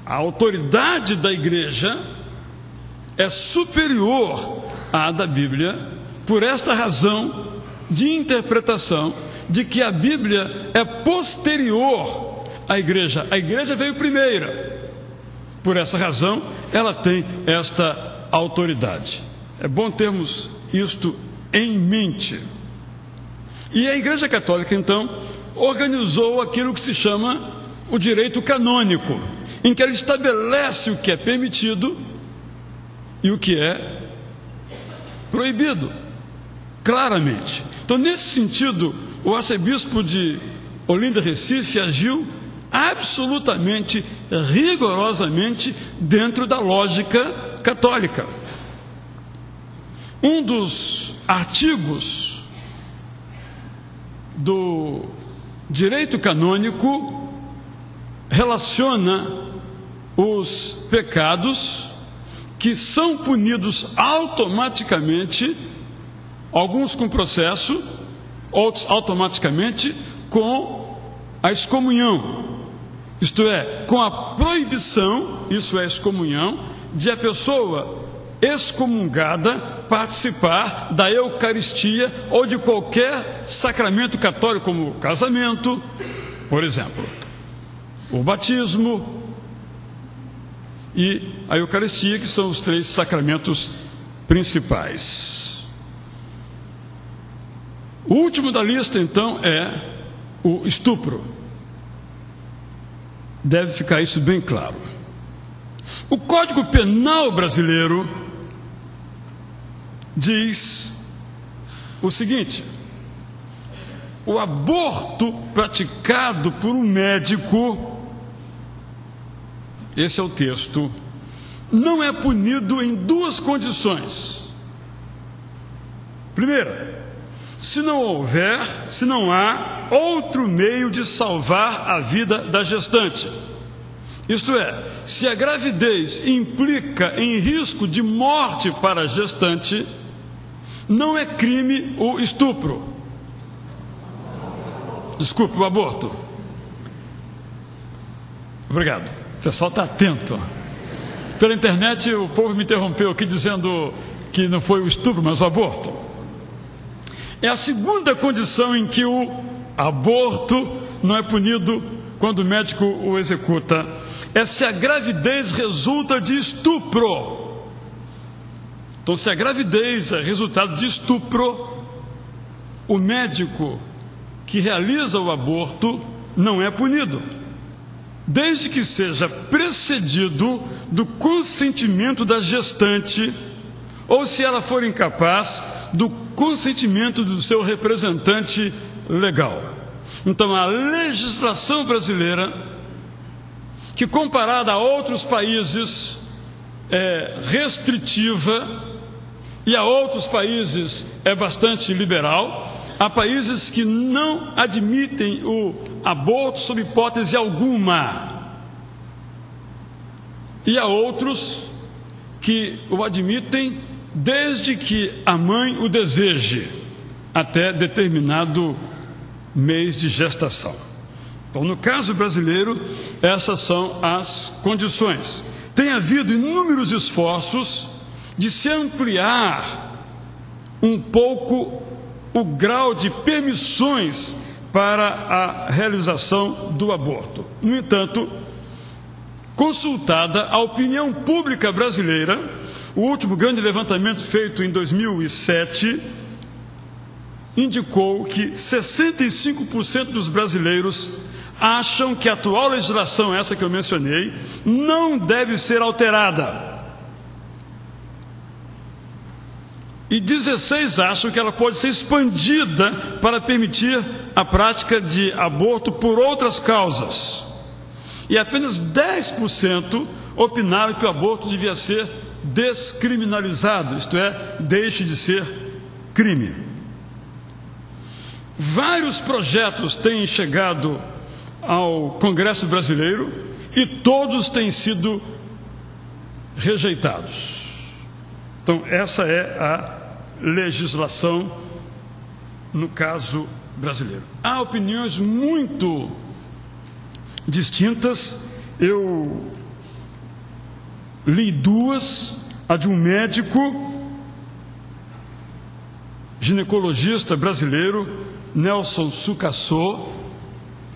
a autoridade da igreja é superior à da Bíblia, por esta razão de interpretação de que a Bíblia é posterior à igreja. A igreja veio primeira. Por essa razão, ela tem esta autoridade. É bom termos isto em mente. E a Igreja Católica, então, organizou aquilo que se chama o direito canônico, em que ela estabelece o que é permitido e o que é proibido, claramente. Então, nesse sentido, o arcebispo de Olinda, Recife, agiu absolutamente, rigorosamente dentro da lógica católica. Um dos artigos do direito canônico relaciona os pecados que são punidos automaticamente, alguns com processo, outros automaticamente com a excomunhão, isto é, com a proibição, isso é excomunhão, de a pessoa excomungada participar da Eucaristia ou de qualquer sacramento católico, como o casamento, por exemplo, o batismo e a Eucaristia, que são os 3 sacramentos principais. O último da lista, então, é o estupro. Deve ficar isso bem claro. O Código Penal brasileiro diz o seguinte: o aborto praticado por um médico, esse é o texto, não é punido em 2 condições. Primeira, se não há outro meio de salvar a vida da gestante. Isto é, se a gravidez implica em risco de morte para a gestante, não é crime o estupro. Desculpe, o aborto. Obrigado. O pessoal está atento. Pela internet o povo me interrompeu aqui dizendo que não foi o estupro, mas o aborto. É a segunda condição em que o aborto não é punido quando o médico o executa. É se a gravidez resulta de estupro. Então, se a gravidez é resultado de estupro, o médico que realiza o aborto não é punido, desde que seja precedido do consentimento da gestante, ou, se ela for incapaz, do consentimento do seu representante legal. Então, a legislação brasileira, que comparada a outros países é restritiva e a outros países é bastante liberal, há países que não admitem o aborto sob hipótese alguma, e há outros que o admitem desde que a mãe o deseje, até determinado mês de gestação. Então, no caso brasileiro, essas são as condições. Tem havido inúmeros esforços de se ampliar um pouco o grau de permissões para a realização do aborto. No entanto, consultada a opinião pública brasileira, o último grande levantamento feito em 2007 indicou que 65% dos brasileiros acham que a atual legislação, essa que eu mencionei, não deve ser alterada. E 16 acham que ela pode ser expandida para permitir a prática de aborto por outras causas. E apenas 10% opinaram que o aborto devia ser descriminalizado, isto é, deixe de ser crime. Vários projetos têm chegado ao Congresso brasileiro e todos têm sido rejeitados. Então, essa é a legislação no caso brasileiro. Há opiniões muito distintas. Eu li duas, a de um médico ginecologista brasileiro, Nelson Sucassô,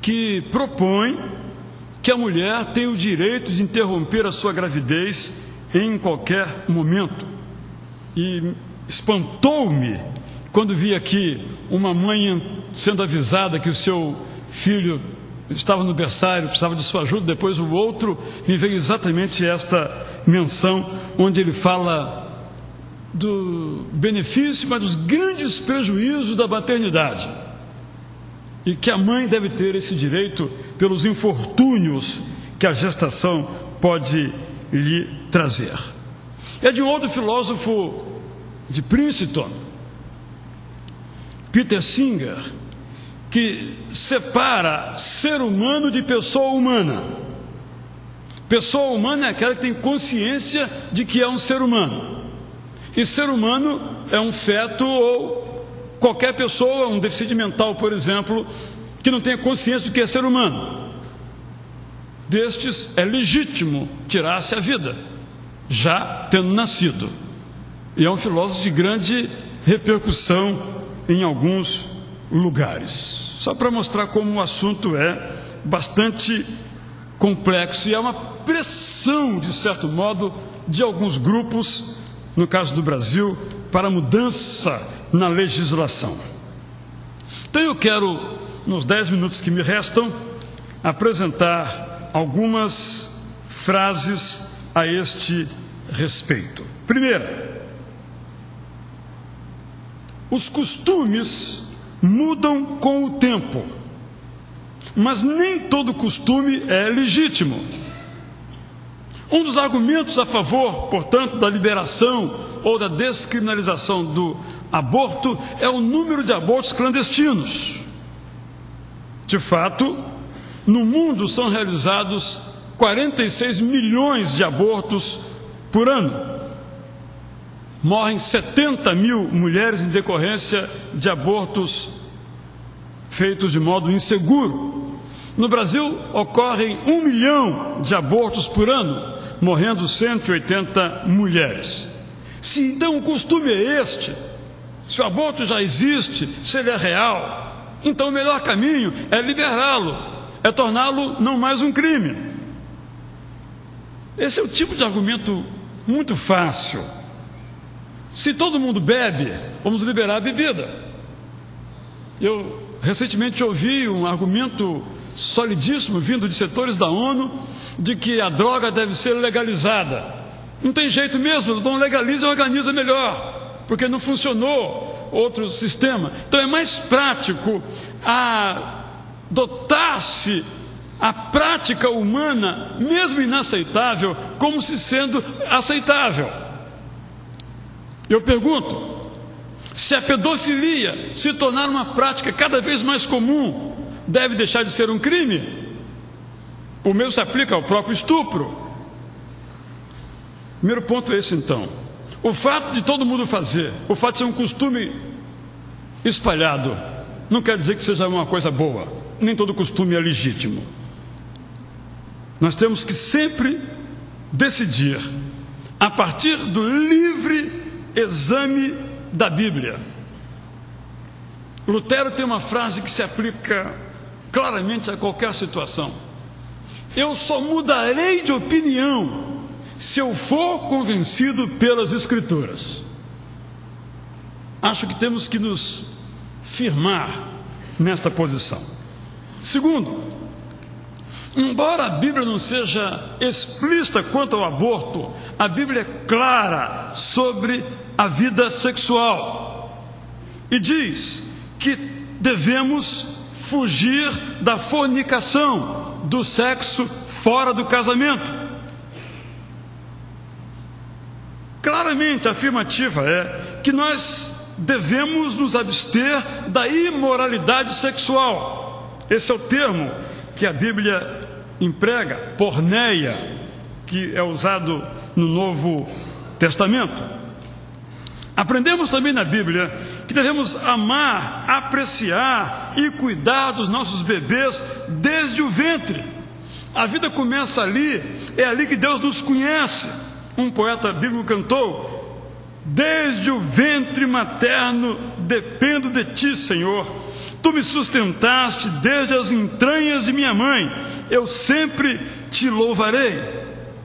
que propõe que a mulher tem o direito de interromper a sua gravidez em qualquer momento. E espantou-me quando vi aqui uma mãe sendo avisada que o seu filho estava no berçário, precisava de sua ajuda. Depois o outro me veio exatamente esta menção, onde ele fala do benefício, mas dos grandes prejuízos da maternidade, e que a mãe deve ter esse direito pelos infortúnios que a gestação pode lhe trazer. É de um outro filósofo de Princeton, Peter Singer, que separa ser humano de pessoa humana. Pessoa humana é aquela que tem consciência de que é um ser humano. E ser humano é um feto ou qualquer pessoa, um deficiente mental, por exemplo, que não tenha consciência de que é ser humano. Destes é legítimo tirar-se a vida, já tendo nascido. E é um filósofo de grande repercussão em alguns lugares. Só para mostrar como o assunto é bastante complexo e é uma pressão, de certo modo, de alguns grupos, no caso do Brasil, para mudança na legislação. Então eu quero, nos 10 minutos que me restam, apresentar algumas frases a este respeito. Primeira, os costumes mudam com o tempo, mas nem todo costume é legítimo. Um dos argumentos a favor, portanto, da liberação ou da descriminalização do aborto é o número de abortos clandestinos. De fato, no mundo são realizados 46 milhões de abortos por ano. Morrem 70 mil mulheres em decorrência de abortos feitos de modo inseguro. No Brasil, ocorrem 1 milhão de abortos por ano, morrendo 180 mulheres. Se então o costume é este, se o aborto já existe, se ele é real, então o melhor caminho é liberá-lo, é torná-lo não mais um crime. Esse é o tipo de argumento muito fácil. Se todo mundo bebe, vamos liberar a bebida. Eu recentemente ouvi um argumento solidíssimo vindo de setores da ONU de que a droga deve ser legalizada. Não tem jeito mesmo, então legaliza e organiza melhor, porque não funcionou outro sistema. Então é mais prático adotar-se a prática humana, mesmo inaceitável, como se sendo aceitável. Eu pergunto, se a pedofilia se tornar uma prática cada vez mais comum, deve deixar de ser um crime? O mesmo se aplica ao próprio estupro. Primeiro ponto é esse, então. O fato de todo mundo fazer, o fato de ser um costume espalhado, não quer dizer que seja uma coisa boa. Nem todo costume é legítimo. Nós temos que sempre decidir, a partir do livre exame da Bíblia. Lutero tem uma frase que se aplica claramente a qualquer situação: eu só mudarei de opinião se eu for convencido pelas Escrituras. Acho que temos que nos firmar nesta posição. Segundo, embora a Bíblia não seja explícita quanto ao aborto, a Bíblia é clara sobre a vida sexual e diz que devemos fugir da fornicação, do sexo fora do casamento. Claramente a afirmativa é que nós devemos nos abster da imoralidade sexual. Esse é o termo que a Bíblia emprega, porneia, que é usado no Novo Testamento. Aprendemos também na Bíblia que devemos amar, apreciar e cuidar dos nossos bebês desde o ventre. A vida começa ali, é ali que Deus nos conhece. Um poeta bíblico cantou: desde o ventre materno dependo de ti, Senhor. Tu me sustentaste desde as entranhas de minha mãe. Eu sempre te louvarei.